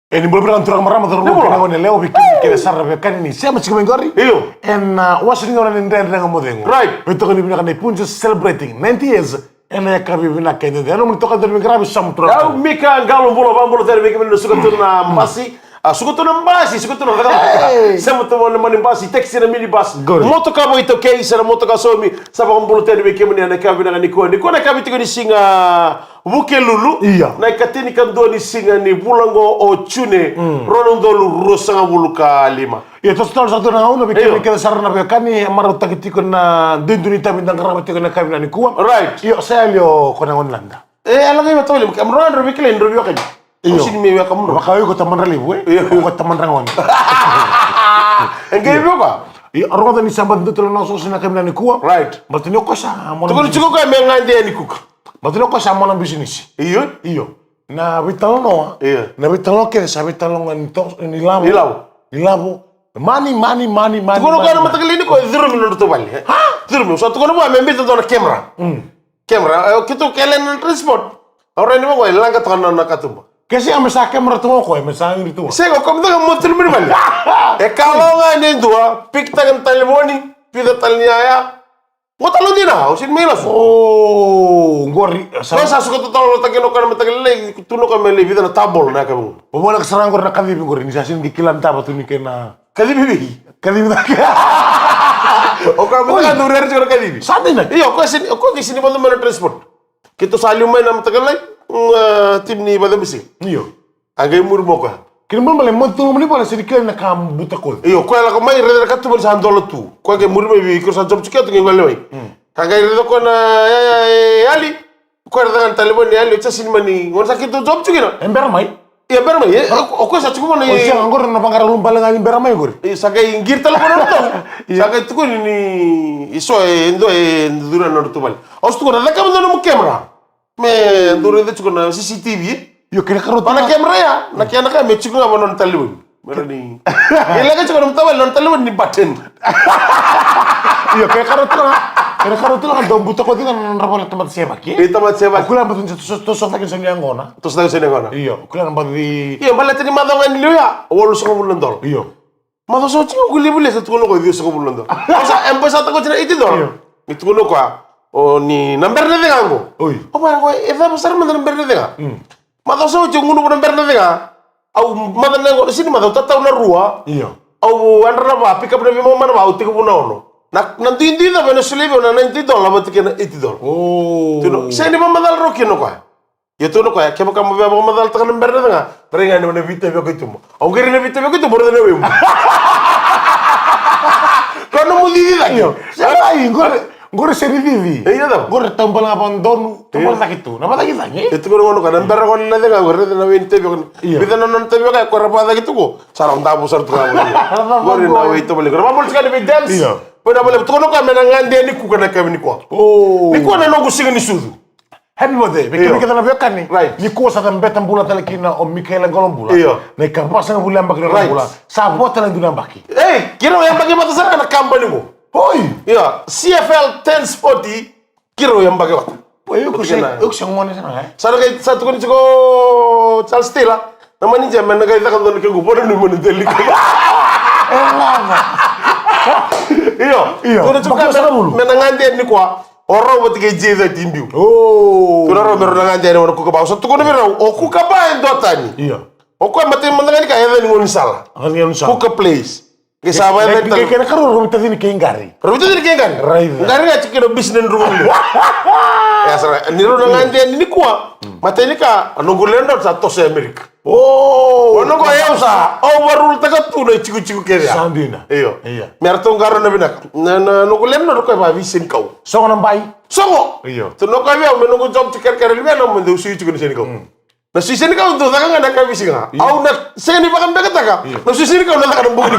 E ni boleh turang marama turang kena ngone leo bikin sarra bekan ini. Siapa sih kemengori? Iyo. En wasring orang nende dengan modengo. Right. Itu kan ibina kan punja celebrating 90 years. En ya kabi bina kende. Ano mo toka dari grabe sam turang. Ya mika galo bolo bambolo dari bikin suka turna mbasi. Suka turna mbasi, suka turna kata. Sama tu mana mana mbasi taxi na minibus. Moto kabo itu case na moto kasomi. Sama bambolo dari bikin mana kabi na niko. Niko na kabi tiga ni singa. Buke lulu, iya. Na ikatini kan dua ni singa ni bulango o chune, rono dolu rosanga buluka lima. Iya terus tahun satu nahun nabi kita sarana bekan ni amaru takitiko na dindunita bintang kerabat tiko na kami nani kuam. Right. Iyo saya lio kona ngonlanda. Alangay matawali, amron ro biklen ro yo kanya. Iyo. Sini mi ka mro. Makawi ko taman ralibu Iyo. Ko taman rangon. Engkay yo ka. Iyo arwata ni sambat dutul na so sina kami nani kuam. Right. Matino ko sa mo. Tukul chuko ka me ngande ni kuka. Matino ko sa mo ng business. Iyo. Iyo. Na bitalo no. Iya. Na bitalo ke sa bitalo ng to nilamo. Ilaw. Mani. Tukul ka na matagal ni ko 0 minuto to bali. Ha? 0 minuto. So tukul mo me mbito do na camera. Camera kito kelen na transport. Ora ni mo ko langa to na nakatumba. Kasi ang masa camera to ko, masa itu. Sego kom daga mo tulmi bali. Kalau nga ni dua pikta kan telemoni, pida talniaya. Mo talo din na, usin milas. Oh, ngori. Sa suka to talo tagino kan matagal le, tuno ka me le vida na tabol na kamu. Pumala sarang ko na kadibi ngori ni sasin gikilan taba tuni kena. Kadibi. Kadibi na. O ka mo ka durer siguro kadibi. Sadi na. Iyo ko sini mo na transport. Kito salim may na matagal le, tim ni bada bisi. Iyo. Agay murmo ka. Kini mo mali mo tuno mali pala sini kilan na kam buta ko. Iyo ko ala ko may reder ka tu sa andolo tu. Ko agay murmo bi ko sa job chikat ngi wala may. Kagay reder ko na ali. Ko reder kan telepon ni ali sa sinima ni ngon sakit tu job chikina. Ember mai. Iya berma ya. O ko sa chiko na. O siya ngor na pangara lumbal nga ember mai gori. Sakay ngir telepon to. Sakay tu ko ni iso endo dura no tu bal. Os tu ko na ka mo camera. Me dura de chiko na CCTV. Yo kira karo Mana kamera ya? Nak yana ka me chiko na non talibun. Mero ni. Ila ka chiko na tawal non talibun ni baten. Yo kira karo kan dom buta ko dengan rapor tempat sewa ki. Di tempat sewa. Aku lang batun to so takin sa ngona. Terus tayo sini kono. Iyo, aku lang badi. Iya, malah tadi madongan niyo ya. Walo sa bulan dol. Iyo. Mado so chingo guli bule sa tulo ko dio sa bulan dol. Osa empesa ta ko tina iti dol. Itu ko o ni number na denga ko. Oi. O ba ko e va pasar man number na denga. Mado so chingo no number na denga. Au madan na ko sini mado tata na rua. Iyo. Au andra ba pick up na mo man ba uti ko na ono. Nanti hindi na Venezuela na $90 ba't kina $80. Oh. Tuno, sa ni mamadal ro kino ka. Yeto no ka, kaya mo ba mamadal ta ng berna nga. Pero nga na vita ko ito mo. Ang gari na vita ko ito mo na mo. Kono mo di la yo. Ay, gore seri vivi. Iya daw. Gore tambal abandon, tambal sakit. Nama lagi tanya. Ito ko no ka, ng berna ko na nga, gore na vita ko. Bida na non tabi ka, ko rapada gitu ko. Sarang tapo sar tu ka. Gore na ito balik. Mabol ka ni dance. Iya. Pwede balik tuko no ka menangande ni ku kana kami ni ko. Oh. Ni ko na no gusinga ni sudu. Happy birthday. Because kita na bekan ni. Right. Ni ko sa tambetan bula talakina o Mikaela Golombula. Iya. Na ikarpas nga bula ambak na Right. bula. Sa bota lang dunang baki. Kiro yang bagi mata sana na company mo. Hoy. Iya, CFL 1040 kiro yang bagi mata. Hoy, uk sa ngone sana eh. Sana kay satu ko ni ko Charles Taylor. Naman ni jaman na kay takam don ke gupo na mo ni deli ko. Iyo. Tuno chuka menangande ni kwa. Oro wati ke jeza timbiu. Oh. Tuno ro mero nangande ni ko ka ba. So tuko na mero o ku ka ba endotani. Iya. O ko mate manangani ka even ngon sala. Ang yan sa. Ku ka place. Ke saba na Kaya kaya karo ro tadi ni kengari. Ro itu ni kengan. Right. Ngari nga chikiro bisnen ro. Ya sara ni ro nangande ni kwa. Mate ni ka nungulendo sa to se America. Oh. Ono ko sa overrule taga tuno chiku kaya. Sandina. Iyo. Iya. Merto ngaro na binak. Na nungulendo ro ko ba visin kau. So nang bay. Songo. Iyo. To no ka biya menunggu job chiker kare liya no mendo suyu chiku ni kau. Na sisi ni kau to taga nga ka visinga. Au na seni pa kan beka taga. Na sisi ni kau na taga mbugi ni.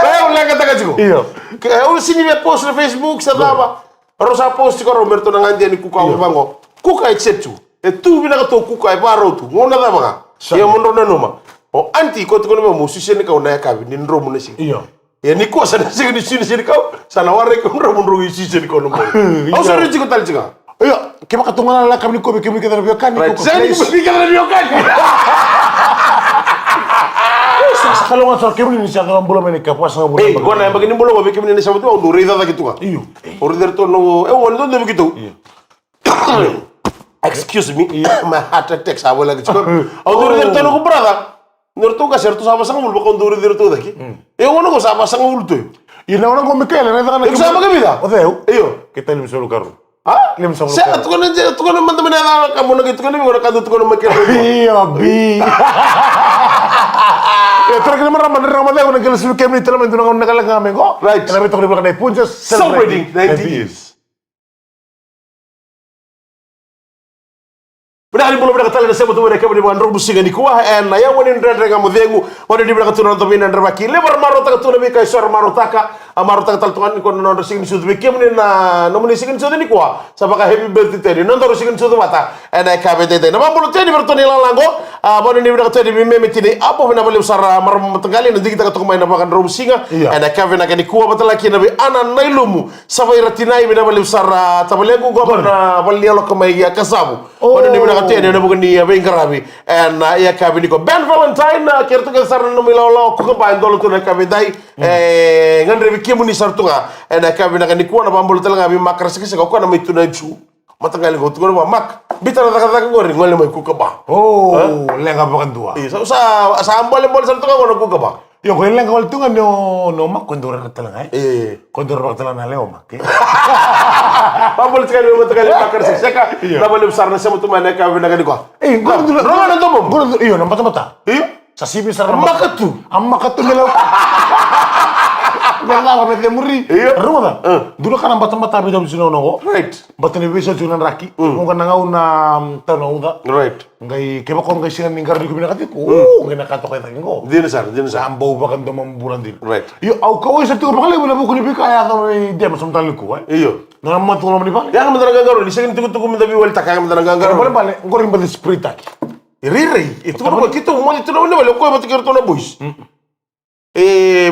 Kaya ulang kata chiku. Iyo. Kaya ul sini be post na Facebook sa daba. Rosa post ko Roberto na ngandi ni kuka bango. Kuka exceptu. E tu bina ka to kuka e paro tu. Ngona da baka. Ya mondo na numa. O anti ko to ko mo musisi ni kau na ka bi ni ro mo nisi. Iyo. Ya ni ko sa nasi ni sini kau. Sana ware ko ro mo ro isi sini ko no mo. Au sa ri ko tal chiga. Iya, Kaya makatungan na lang kami ko kita na biyokan. Right. Saan hindi ka na biyokan? Sa kalungan sa kami ni siya ang bulan ni kapwas nga bulan. Gua na bagini bulan ko kami ni sa buto ang duri da gitu ka. Iyo. Order to no wala doon begitu. Excuse me. My heart attack sa wala gitu. Ang duri to no ko brada. Nurto ka serto sa basang ulbo kung duri to daki. Wala ko sa basang ulto. Ina wala ko Mikael na ka na. Sama kami da. Odeo. Iyo. Kita lim solo karo. Ha? Lim solo Sa karo. to ko na man na kamu na gitu ko na wala ka to ko na makiro. Iyo bi. Terus kita marah mana ramai aku nak kelas kami ni telah mentunang nak kalah kami ko. Right. Kenapa itu kita berkata pun just Celebrating 90 years. Padahal belum ada kata saya betul mereka berdua andro busingan di kuah and ya wani ndra kamu dengu wani di belakang tunan tapi ndra baki lebar marota ka tunan bika suara marota ka marota ka taltungan ko non singin sudu biki mun na nomuni singin sudu ni kuah sabaka happy birthday tadi non toru singin sudu mata and I kabete tadi nama bulu tadi bertoni lalango wani di belakang tadi meme tini apa bina beli usara maram tenggali nanti kita ketemu main apa kan rom singa and I kabete nak ni kuah betul lagi nabi anan nailumu sabai ratinai bina beli usara tabalegu gua pada beli alok kemai ya kasabu wani di belakang tadi na bukan dia bengkarabi and ya kabi ni ko Ben Valentine kerto ke sarna no milolo ko pa ndolo to na kabi dai ngandre bi kemu ni sartunga and kabi na ni ko na bambul tel ngabi makar sikise ko na mitu na ju matangal ko to ko mak bitara ta ta ngori ngole mai ku ka ba lenga bukan dua. sa ambol sartunga ko na ku ka ba Yo ko lenga wal tunga no mak kondora na talang kondora na talang na leo mak. Bambul sekali matangal makar sikise ka na balim sarna sa mutu mana kabi na ni ko Gua Roma na to mo iyo nampak mata. iyo Sa sibi sarna makatu makatu nila. Jangan apa dia muri. Rumah dah. Dulu kan nampak tempat tapi jam sini nongo. right Batani bisa jualan raki. Mungkin nangau na tanau dah. right Ngai keba kau ngai singan ningkar di kubina kati ko. Ngai nakato kay tango. dina sar Ambau bakan to mambulan din. right Yo au kau isa tu pakali wala buku ni kaya to dia masam tali ko. iyo Na namat ko naman ni pale. yang menang gangaro ni segin tuku mi dabi wal takang menang gangaro Pale pale ngor ring bali spray taki. Riri, itu kan kita mau itu na wala ko mati kerto na boys.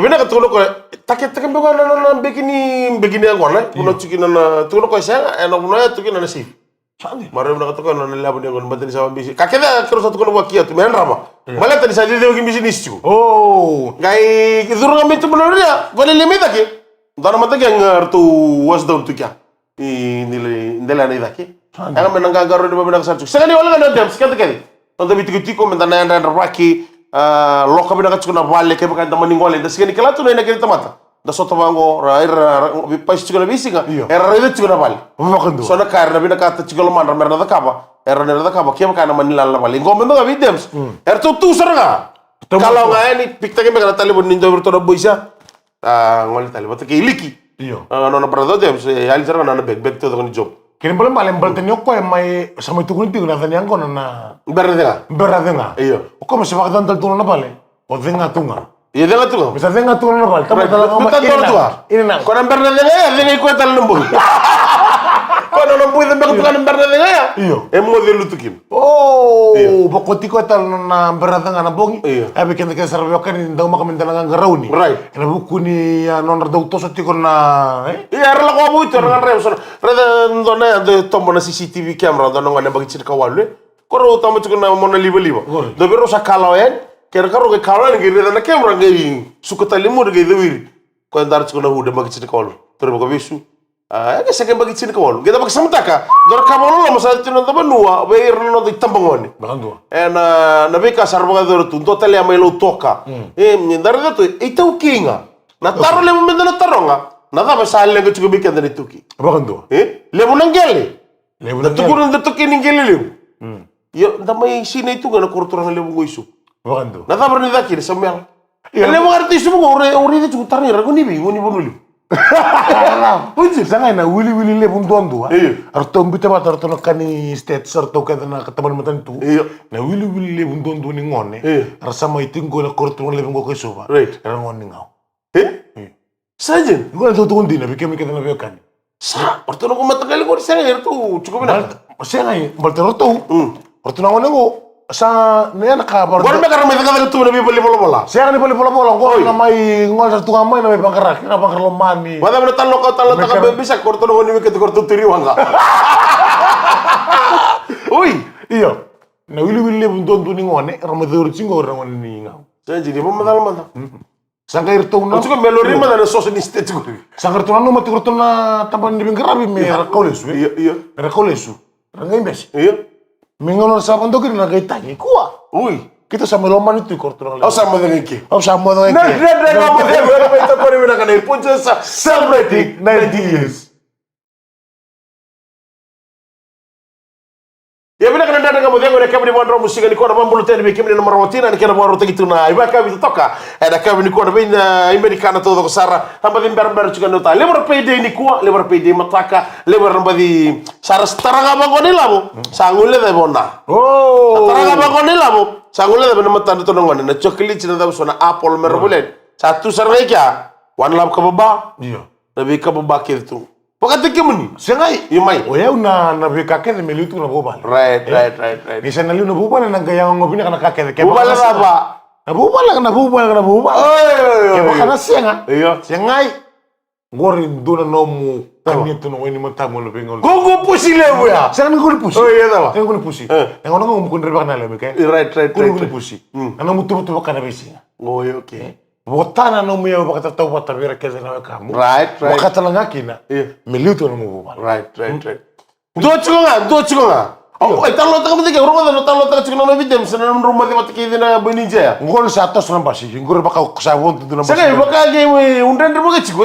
Bina ka tulo ko taket takem ba na begini ang wala. Kuno chikin na tulo ko siya ano na tukin na si. Saan? Maro na ka to na labo ni ngon batani sa bisi. Kakeda kero sa tuko wa kiya tu men rama. Mala tani sa dide gi bisi nistu. Oh, Gai zuru ngam itu benar ya. Wala limita ki. Dana mata yang ngartu was down tu kya. Nile ndela ni daki. Ang menang gangaro di babina ka sa. Sa ni wala na dem skata kali. Nonto bitiko mentana anda raki loka bina katsukuna vale ke bakanta maningole da sigani kala tuna ina kiri tamata da soto bango era pais chukuna bisinga era rede chukuna vale makan so na karna bina kata chukula man merna da kaba era nera da kaba kiam kana manila la vale ngomendo ga videms era tu saranga kalau nga ni pikta ke bakana tali bon ninja berto da boisa ngoli tali bata ke iliki iyo. no na brado dem ali saranga na beg to ni job Kini boleh malam bertanya ko mai sama itu kunti na tanya ko na berda beradenga. iyo O como se va dando tuno na pale. O denga tunga. iya denga tu Bisa denga tuno na pale. Tama talaga Betul tua. Ini na. Kau nampak dengan ikut tal lembu. Kau lembu itu betul kan nampak dengan ya? Iyo. Model lu tukin. Oh, pokoknya ko tal na beradenga na bongi. Iyo. Abi kenda ka sarwa kan daw makamenta na ngarauni. Right. Ina buku ni non rado to so tiko na Iya, rela kau abu itu orang rem sana. Reda ndona de tombo na CCTV camera ndona ngana bagi cerita kawalu. Kau tahu macam mana mona liba. Tapi rosa kalau kira karo ke kalau ni reda na camera ngai suka talimu de dewiri. Kau ndar cikuna huda bagi cerita kawalu. Terus bagi visu. Ke seke bagi cerita kawalu. Kita bagi samtaka. Dor kawalu lah masa itu nonton benua. Bayar nonton di tambangoni. bakan tua. Nabi kasar baga dor tu total ya mai lo toka ndar tu itu kinga na taro le momento na taronga na da basal le gutu bi kanda ni tuki Bakan tua. le bunang gele Lebu na tuku na tuki ni gele le yo da mai sine itu na kurturang le bungo isu Bakan tua. na da berni da kiri samyal le mo artist mo ore de chutar ni ragu ni bi ngoni bonuli Unjir sangai na wili le pun tuan tua. Iya. Arto mbita mata arto na kani state sarto kata na kataman matan tu. Iya. Na wili le pun tuan tu ni ngone. Iya. Rasa mai tinggo na kortuan le pun ko soba. Right. Era ngone ngau. sajen Gue na tuan di na bikin na bikin. sa orto no ko matagal ko sa tu cukup na Saya ngai balte roto. Arto na ngone ngo. sa niya nakabar. Gua may karami ka tu na bibali bola. Siya ni pala bola ko na may ngol sa tunga may na may pangkarak, na pangkarlomani. Wala mo talo ka bisa korto no ni ka korto tiriwan ka. Uy, Iyo. Na wili bundon tu ni ngone, ramadur cingo orang ni ngau. saya jadi pemadal mata. Sangka irto na. Aku melori mana na sos ni state ko. Sangka irto na mati irto na tampan di bingkarabi me rakolesu. Iya. Rakolesu. Rangai bes. Iya. Mengono sa pandokin na kay tangi kuwa. Uy, Kita sama loman itu korto na. au sama dengan iki. Oh sama dengan Nah, kamu dia itu ko ni na kanai punca celebrating 90 years. Ya bina kana dada kamu dia ko kamu di mandro musika ni ko na mambulo tene be kemi na marotina ni kana maro tegitu na iba ka bitu toka. Ada kamu ni ko na bin americana todo ko sara. Tamba din ber juga nota. Lebar pede ni kuwa, lebar pede mataka, lebar nambadi sara staraga bango ni labo. Sangule de bona. Oh. Staraga bango ni labo. Sangule de bona mata to ngone na chocolate na dab sona apple merbulen. Satu sarga kya. Wan lab ka baba. Iya. Nabi ka baba kitu. Pakati kemuni. Sengai. Imai. Oya na bikake de melitu na bobal. Right. Bisa nali na bobal na gaya ngopi na kana kake. Bubal apa? Na bobal. Oh. Kaya kana senga. Iya. Sengai. Gori duna nomu kanito no ini matamu lo bengol. Gogo pusi lebu ya. Senga ngoli pusi. Oh iya tawa. Senga ngoli pusi. Yang ono ngomong kun reba kana lebe kay. Right. Ngoli pusi. Ana mutu kana besi. Oh iya oke. Botana no meu bakata tau bata vira keze na kamu. Right. Bakata langa kina. Iya. Melitu no bobal. Right. Dua chunga. Oh, talo ta kamti ke rumah no talo ta chunga no videm sana rumah di matiki dina benija ya. Ngol sa atos na basi. Ngor baka kusabon tu na basi. Saka baka ge undan rumah ke chiko.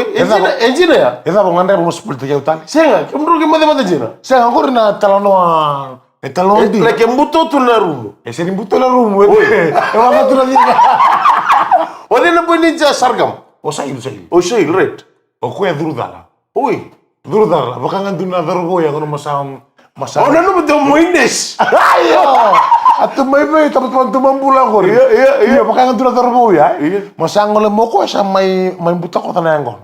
Engine ya. Esa bonganda mo spulta ya utali. Senga, kemru ke mate mate jina. Senga ngor na talano talano di. Like mbuto tu na rumo. Ese ni buto la rumo. E wa tu na di. Wadi na benija sargam. O sail. Oh, shay, right. O kuya durudala. Oi. Durudala. Baka ngandu na darugo ya kono masam. Oh, nanu betul muines. Ayo. Atu mai mai teman-teman bulan kor. Iya. Baka ngandu na darugo ya. Iya. Masang ngole moko sa mai buta ko tanang ko.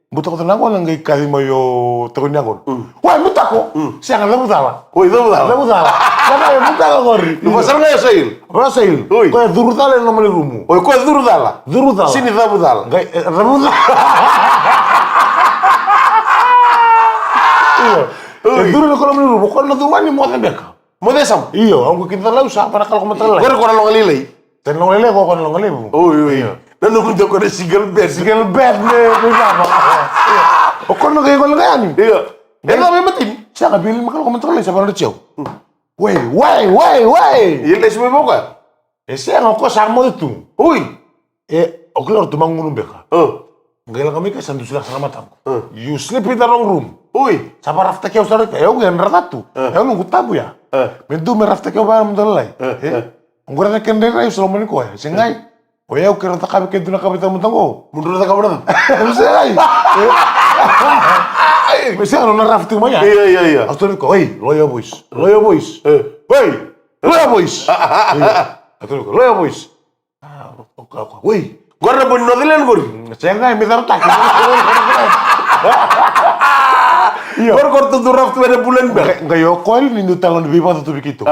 Buta ko tanang ko nang kay mayo to nya ko. Wa buta ko. Siya ngala budala. Oi, do La budala. Siya buta ko kor. Lu pasar nga sail. Wa sail. Oi. Ko durudala no mali rumo. Oi, ko durudala. Durudala. Sini da budala. Gai rabudala. Duro na ko naman rumo, ko na dumani mo na beka. Modesam. Iyo, ang kita lau sa para kalau kumatalay. Gor ko na long lilay. Tenong lele ko kan long lele. Oi. Nanu kunta ko na single bed. Single bed ne baba. O ko na kayo lang yan. Iya. Ito may matin. Siya kabili makalo kumatalay sa para chiao. Wey. Yelay sumay mo ka. Siya nga ko sa mo itu. Oi. O klaro tumangunong beka. Gailang kami ka sandu sila sa matang. You sleep in the wrong room. Oi. Sa rafta kaya usara kaya yung ratu. Ayaw nung kutabu ya. Mendo me rafta kaya ba mdalay. Ang gura na kende rayo sa loman ko eh. Singay. O yaw kira ta kabi kaya doon na kabi tamutang ko. Mundur na ka mo na. Singay. Kasi ano na rafta mo ya. Iya. Ato ko, hey, Loya boys. Hey, Loya boys. Ato ko, Loya boys. Wey. Gor na bon nodilen gor. Singay, may tartak. Gor tu duraf tu ada bulan ba. Gayo ko ni talon di bipa tu bikito.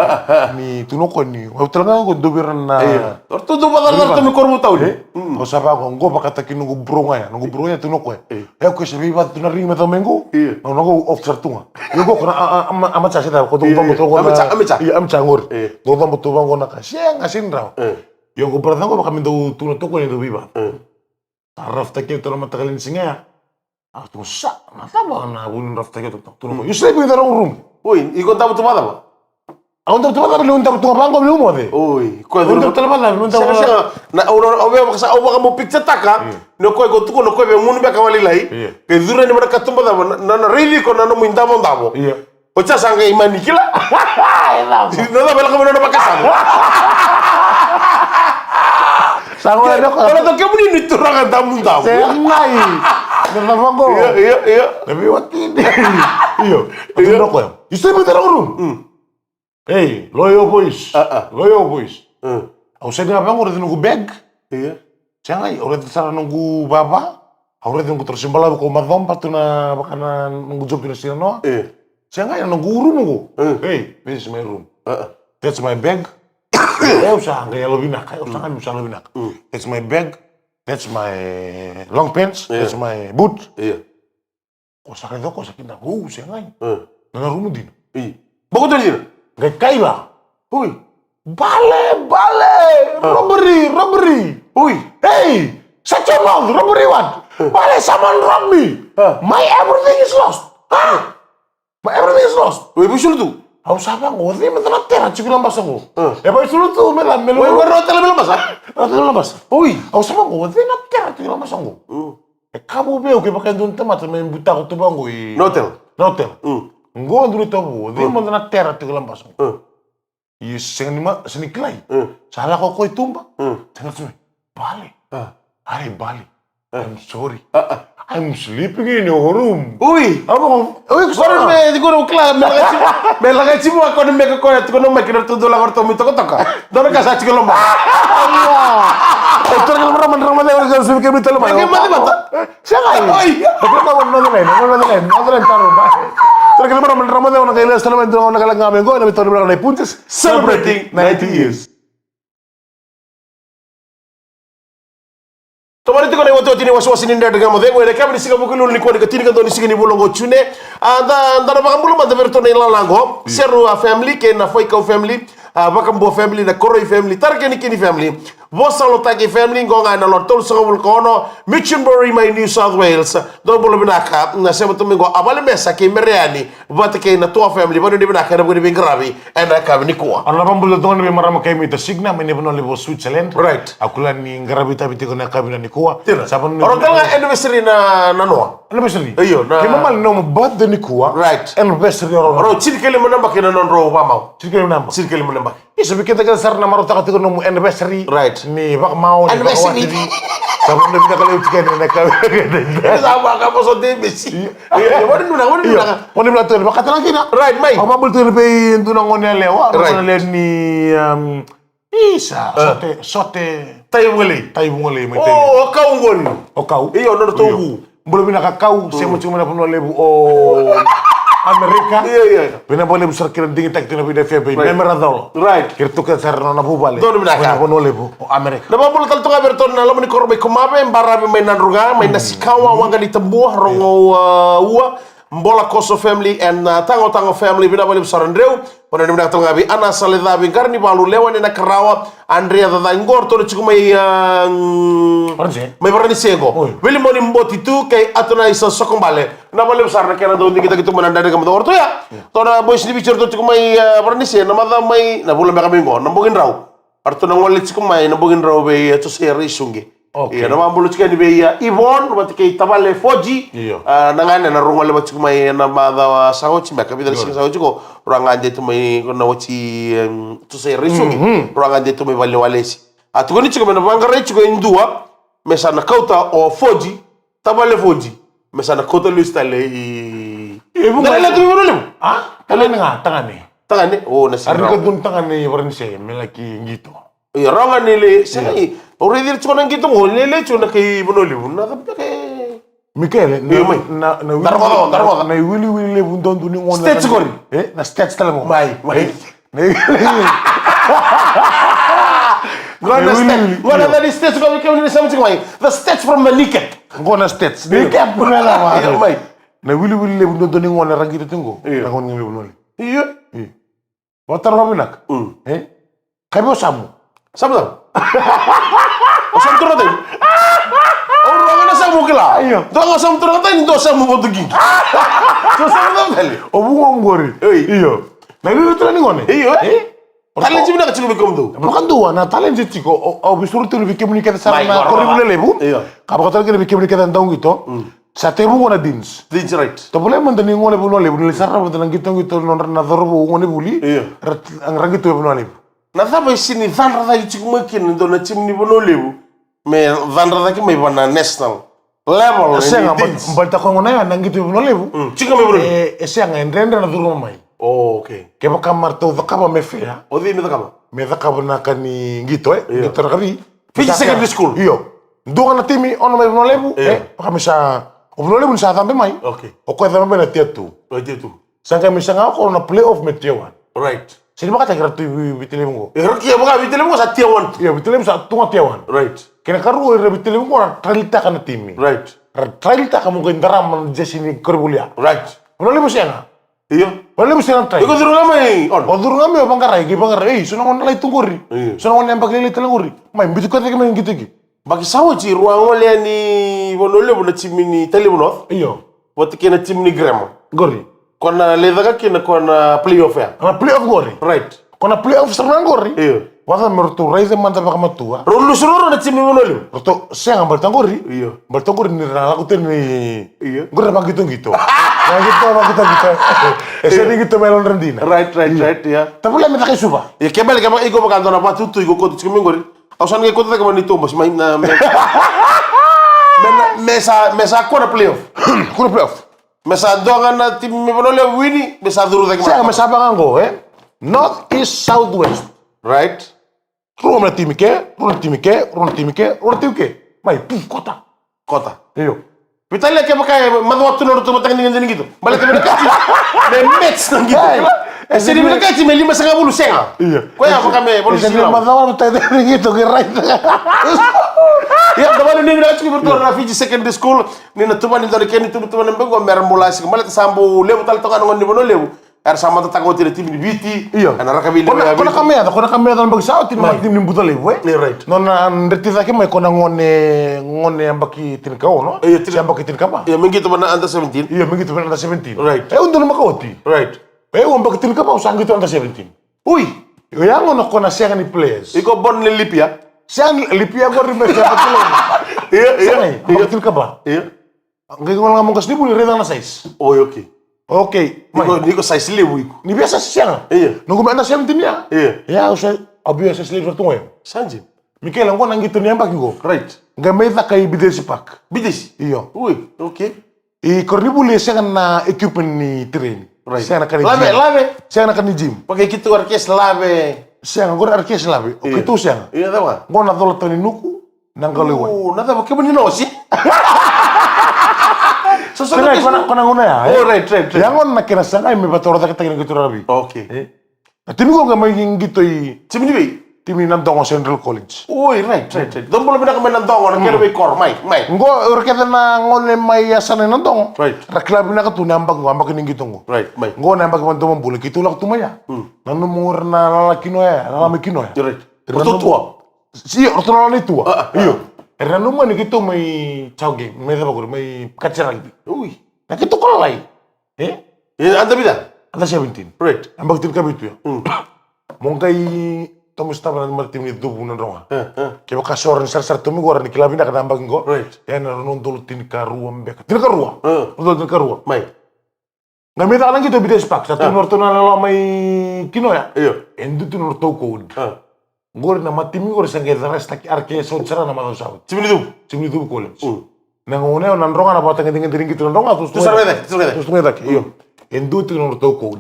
Ni tunoko ni. Wa talaga ko dubiran na. Tu du badal tu mi kor mo tawli. O saba ko ngo pakata kinungo brunga ya. Nungo brunga tunoko ya. Ko sa bipa tu na ring meta mengo. No go officer tunga. Yo ko na ama cha sita ko tumba mo to ko na. Ama cha ngor. Do tumba to bango na ka. Siya ngasin raw. Yo ko pradang ko baka mindo tuno to ko ni do bipa. Taraf ta kyo to na matagalin singa ya. Aku sa, masa ba na bunun rafta kyo tuno ko. You sleep in the wrong room. Oi, iko tabu tu mata ba. Ang tapo ka belum tapo tunga bangko belum mo de. Oi, ko Ang tapo talaga na, belum tapo. Na obe ba sa oba ka mo picture taka. No ko tuko no ko be mun be ka wali lai. Ke dura ni mara katumba da na really ko na no minda mo ndabo. Iya. O cha sanga imani kila. No da bela ka mo no bakasa. Sango na ko. Wala to ke mun ni turanga damu ndabo. Sengai. Kenapa ko? Iya. Tapi wati ini. Iya. Ato ko. You sleep in the wrong room. Hey, Loyo boys. Loyo boys. Aku sa nga bang udah nunggu bag. Iya. Sengai, udah sana nunggu baba. Udah nunggu terus simbala ko madom patu na baka na nunggu job na sila no. Iya. Sengai nunggu room nunggu. Hey, this is my room. That's my bag. Eu usah nggak lobinak, eu usah nggak lobinak. That's my bag, that's my long pants, that's my boot. Iya. Kau sakit tu, kau sakit nak, usah ngai. Nana rumah din. Iya. Bagus tu dia. Nggak kaila. Hui. Bale, robbery. Hui. Hey, shut your mouth, robbery what? Bale, someone robbed me. My everything is lost. My everything is lost. Hui, pusul tu. Aku siapa ngau? Dia mentera terra, cuci lampas aku. Apa itu tu? Melam. Hui, rotel melam masa. Rotel lampas. Hui. Aku siapa ngau? Dia nak terra, cuci lampas aku. Kamu beu que pakai dun temat main buta aku tu bangu. Notel. Ngau dulu tahu. Dia mentera terra, cuci lampas aku. Iya, seni kelai. Salah kau tumba. Tengah semua. Balik. Balik. I'm sorry. I'm sleeping in your room. Ui. Apa kau? Ui, sorry me, di kono kla, me la gaci mo ako me ko ya tuko no me kino tudo la gorto mi toko toka. Dono ka sa chiko lomba. Itu kan ramai orang yang sebut kita lomba. Ke mati. Siapa? Oi. Tapi kau no lain taruh. Terus kita ramai orang yang selama itu orang yang ngamen go, nabi tahu orang yang punches celebrating 90 years. Tomari tiko ne woto tini waswasi ni ndada gamo dego ene kabri siga bukulu ni ko de tini kan doni siga ni bolongo chune anda bakambulu ma de berto ne lalango seru a family ke na foi ka family bakambo family na koroi family tarke ni kini family Vosalo Taki family ngonga na lor tol sangabul kono Minchinbury my New South Wales do bolo binaka na sema tumingo abale mesa ke mereani bate ke na tua family bado di binaka na bodi bingravi ena ka ni ko ana bambulo don be marama kay mi to signa me ne bono le Switzerland right akula ni ngarabi tabi ko na kabina ni ko sabon oro kala anniversary na no anniversary iyo na ke mamal no birthday ni ko right anniversary oro chirkele mo namba ke na non ro mama chirkele mo namba iso bi kita ka sarna maro ta ko no anniversary right ni bak mau ni anniversary sabon de kita kalau chicken na ka sama ka poso de besi wadi nuna woni blato ba katala kina right mai ama bulto be nduna ngone lewa ngone le ni isa sote tayu ngole mai oh kau ngoni kau iyo no to belum bina kau semo cuma na puno lebu Amerika. Iya. Bina boleh besar kira dingin tak tuna bina FB. Memang ada. Right. Kira tu kan sarana na bubale. Dono bina ka. Bono lebu Amerika. Na bolo tal tunga berton na lamani korbe kumabe mbara be mainan ruga maina sikawa wanga di tembuah rongo ua mbola koso family and tango family bina boleh besar Andreu. Pada ni bina tunga bi ana salida bi garni balu lewan na karawa Andrea da ngor to chiku mai mai barani sego. Wili moni mboti tu kay atuna isa sokombale. Na boleh besar na kena do kita gitu menanda dengan motor tu ya. Tona boys ni bicara tu chiku mai barani se na mada mai na bulan mereka minggu na bogin raw. Arto nang wali chiku mai na bogin raw be to seri sungi. Iya, nama bulu chiku ni be ya Ivon bat kay tabale Foji. Nangane na rungwale bat chiku mai na mada sahochi meka bidal sing sahochi ko ranganje tu mai ko na wachi to seri sungi. Ranganje tu mai wale walesi. Atu ni chiku mai na bangare chiku indua mesa na kauta o Foji tabale Foji. Mesa na kota lu stale Nala tu biro lem. Kalian nga tangan ni. Oh nasi. Arni ko dun tangan ni barang saya melaki gitu. Iya rangan ni le. Sai. Ore dir chona gitu ngol le chona kai biro lem. Na tapi kai. Michael na wili le bundon duni ngol. Stage gori. Na stage tala mo. Mai. Gona dari stage gori kau ni sama cik mai. The stage from the naked. Gona stage. Naked puna lah mai. Na wili le bundon duni ngol na rangi tenggo. Na ngol ngi bunoli. Iya. Watar mabinak. Kamu samu. Samu. Osam turun tadi. Orang mana samu kela? Iya. Doang osam turun tadi itu samu botugi. Samu tadi. Obungom gori. Iya. Na wili tu ni ngone. Iya. Talent cuma nak cakap bekom tu. Bukan dua, na talent sih kok. Obisur tu lebih komunikasi sama na koribule lebu. Iya. Kamu kata lebih komunikasi tentang gitu. Sa tebu ngona dins. Dins right. To boleh mandani ngone buno lebu ni sarra butan gitu na dorbo ngone buli. Iya. Ang rangi tu buno lebu. Na thaba sini dhan rada yichik makin do na chimni buno lebu. Me dhan rada ki may bana national level. Senga balta ko ngona nang gitu buno lebu. Chika may buno. Senga endrenda na durmo mai. Oh okay. Ke kamar tu dakaba me fea. Odi me dakaba. Me dakaba na kani gitu gitu rakabi. Fiji secondary school. Iyo. Dunga na timi ono me buno lebu. Kami sa Obno lebu sa tambe mai. Okay. O ko tambe na tietu. O tietu. Sangka misanga ko na playoff me tiewan. Right. Sini maka kira tu bitilem go. Kia baka bitilem ko sa tiawan. Iya bitilem sa tunga tiawan. Right. Kena karu ira bitilem go tralita kana timi. Right. Tralita kamu ko indaram jesini korbulia. Right. Ono lemo sianga. Iya. Ono lemo sianga trai. Iko duru ngamai. On. O duru ngamai bangkarai ki bangkarai. Sono on lai tungori. Sono on yang bakli telangori. Mai bitu kata kemen gitu ki. Bagi sawo ci ruang ole ni bonole bona timini telemono. Iyo. Wati kena timini grema. Gori. Kona ledaka kena kona playoff ya. Ana playoff gori. Right. Kona playoff serangan gori. Iyo. Wasa mertu raise manta baka matua. Rulu sururu na timini bonole. Roto siang bertangori. Iyo. Bertangori ni rala aku ni. Iyo. Gori apa gitu gitu. Nah gitu apa kita gitu. Eseni gitu melon rendina. Right ya. Tapi lah minta kayak suba. Ya kebal kama iko bakanto na patutu iko kotu chikumi ngori. Ausan nge kotu kama ni tombos mai na mesa kona playoff. Kuna playoff. Mesa donga na tim mi bonole wini mesa duru tak Saya masa bangango North East South West. Right. Ruang na tim ke, ruang tim ke, ruang tim ke, ruang tim ke. Mai puf kota. Kota. Iyo. Vitali ke pakai madwatu no to matang ngin gitu. Balik ke mereka. Le Mets nang gitu. Sini mereka ci meli masa ngabulu senga. Iya. Ko ya pakame polisi. Jadi madawa tadi gitu ke right. Ya dabal ni na ci bertor na Fiji secondary school ni na tuman ni dari ken tu tuman mbe go mer mulasi ko malet sambu lebu tal to kan ngoni bono lebu. Er sama to tago tire tim ni biti. Iya. Ana rakabi le. Kona kami ada bagi sao tim tim ni buta lebu. Right. Non ndeti zake mai kona ngone ambaki tin ka ono. Iya, Si ambaki tin ka ba. Ya mengi to mana under 17. Iya begitu benar 17. Right. Undur makoti. Right. Ambaki tin ka ba usang gitu under 17. Ui. Yang ono kona siang ni players. Iko bon le lipia. Siang lipia gor rimbe sa patulong. Iya, Ambaki tin ka ba. Iya. Ngai ngol ngomong kasni buli reda na size. Oh, okay. Oke. Niko size lebu iko. Ni biasa siang. Iya. Nunggu mana 17 ya? Iya. Ya usah abi sa sleep tu ngoy. Sanjin. Mikel ngko nang gitu ni ambaki go. Right. Ngai meta kay bidesi pak. Bidis. Iyo. Ui, okay. Korni buli siang na equipment ni train. Right. Siang na kan Lave. Siang na kan gym. Pakai kitu orkes lave. Siang ngor arkes labi. Oke tu siang. Iya tahu. Ngona dolo tani nuku nang galewan. Oh, nada pakai bani nosi. Kena kona ngona ya. Oh, right. Yang on na kena sangai me batora ta kita gitu rabi. Okay. Timi ko ngamay gitu i Cimini bi. timi nang dongo Central College. Oh, right. Don boleh bina kami nandong orang kira kor, mai. Ngo urketa na ngone mai asane nang dongo. Right. Raklabi na ka tu nambag ngambag ni gitu ngo. Right, mai. Ngo nambag man to mambule kitu lak tumaya. Nanu mur na lalaki no ya, lalami kino ya. Right. Betul tua. Si orto lalani tua. Iyo. Nanu man gitu mai chauge, mai dapat mai kaceragi. Ui. Nah kita kalau lain, Ya, anda bida. ada 17. Right. Ambag tim kabitu ya. Mongkai tomo staba na martim ni dubu na ronga. Kaya kasor ni sar tomi gora ni kilabi na kada ambag ngo. Right. Ya na non dulu tin karua mbeka. Tin karua. Dulu tin karua. Mai. Ngamit alang gitu bides pak. Satu norto na lalo mai kino ya. Iyo. Endu tu norto code. Gora na matimi gora sange daras taki arke so cara na madau saut. Cimini du. Cimni dubu college. Nangone nan ronga na batang ngeding gitu ronga terus. Tu sarwede. Terus ngedak. Iyo. Endu tu norto code.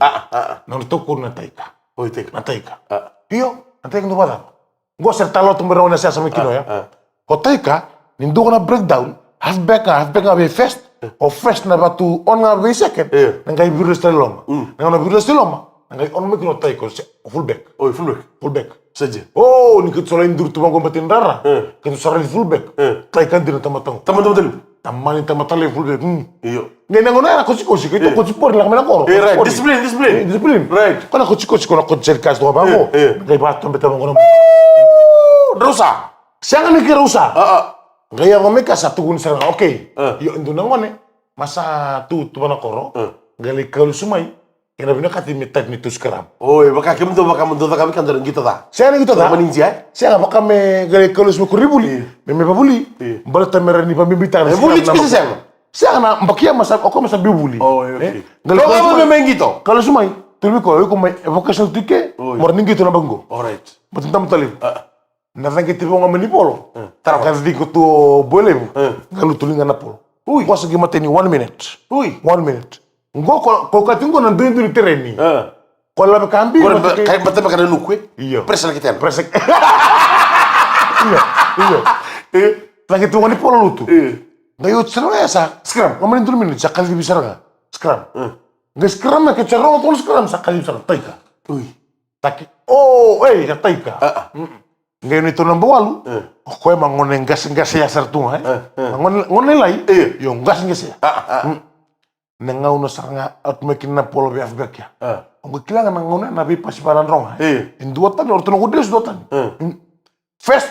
Norto code na taika. Oh, itu. Na taika. Iyo. Na taika ndo bada. Gua sertalo tumberona sa sa mikino ya. Ko taika nindu na breakdown. Halfback na be first. O first na batu on na be second. Nangai biru steloma. Nangai biru steloma. Nangai on mikino taika fullback. Oh, fullback. Saja. Oh, ni kit solain dur tumang kompetin dara. Kit solain fullback. Taika dina tamatang. Teman-teman. Tamani tamatale fullback. Iyo. Ngai nangona kosi kito kosi por lang mena koro. Right. Discipline. Right. Kana kosi kono konser kas do bango. Ngai batom betam ngono. Rusa. Siang ni kira usa. Gaya ngomeka satu gun serang. Oke. Yo indu nangone. Masa tu bana koro. Gali kalau sumai. Kena bina kati mitat mitu sekarang. Oh, baka kami kan dari gitu ta. Saya ni gitu dah. Maninja. Saya apa kami gali kalau semua kuribuli. Meme babuli. Balat merani pambibitan. Buli bisa saya. Saya na mbakia masa oko masa bibuli. Oh, okay. Kalau memang gitu. Kalau sumai. Tulbi ko may evocation tike. Morning gitu na bango. Alright. Betuntam talib. Nasa kita mau ngambil polo. Tarawa. Kasi di ko to boleh. Kalau tulingan na polo. Uy. Kuasa gimata ni 1 minute. Uy. 1 minute. Ngo ko katingo na dentro di terreni. Ko la cambi. Kayak mata makan nukwe. Iya. Presa kita. Presek. Iya. Lagi tu ngani polo lutu. Ngayon sana ya sa scrum. Ngamanin 2 minute sakali bisa nga. Scrum. Nggak scrum na kecaro to scrum sakali bisa taika. Uy. ya taika. Ngayon ito nang bawalu. Ko emang ngone gas ya sartunga. Ngone lai. Yo gas ya. Nengau no sanga at mekin na polo be afgak ya. Ang kilangan ng ngone na bi pasiparan rong. In dua tan orto no kudes dua tan. First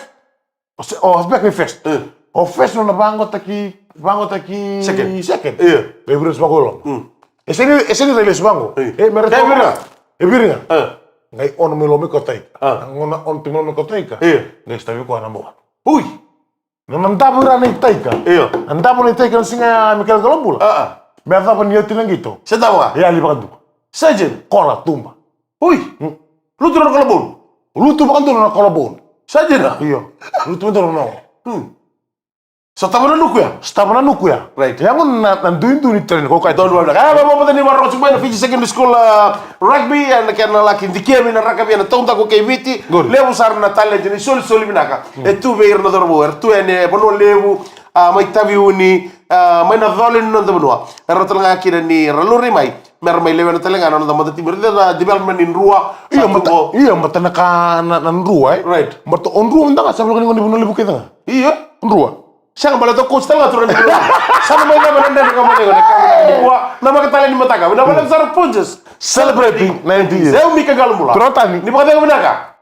afgak ni first. First no na bango taki second. Beberes bagolo. Ese ni reles bango. Mereka biringa. Biringa. Ngai on melomi kotai. Ngona on timomi kotai ka. Ngai stavi ko na mo. Uy. Nandapo ra ni taika. Nandapo ni taika singa Michael Galombula. Merda pa niya tinang gitu. Sa tawa? Lipa kan tu. Sajen? Kola tumba. Uy. Luto na kalabon. Luto pa kan tu na kolabon. Sajen na? Iya. Luto pa na. Sa tawa na nuku ya? Sa tawa na nuku ya. Right. Yang nanduin ni tren ko kay Don't worry. Kaya ba tani marro sa na Fiji Secondary School rugby and kana laki dikia mina rakabi na tonta ko kay viti. Levo sar na talent ni sol minaka. E tu ver no dorbo tu ene bono levo mai tavi uni mai na dolin no dorbo. Erotol nga kira ni raluri mai. Mer mai lewe na talenga no da timur da development in rua. Iya mata na ka nan rua. Right. Mata on rua nda sa ko ni bono levo kita. Iya, On rua. Siang bala to coach tala turun di sana may naman nanda ka mo ngayon na makatala ni mataka na wala sa punches Celebrating 90 years. Saya umi kagal mula Turotani. ni makatala ka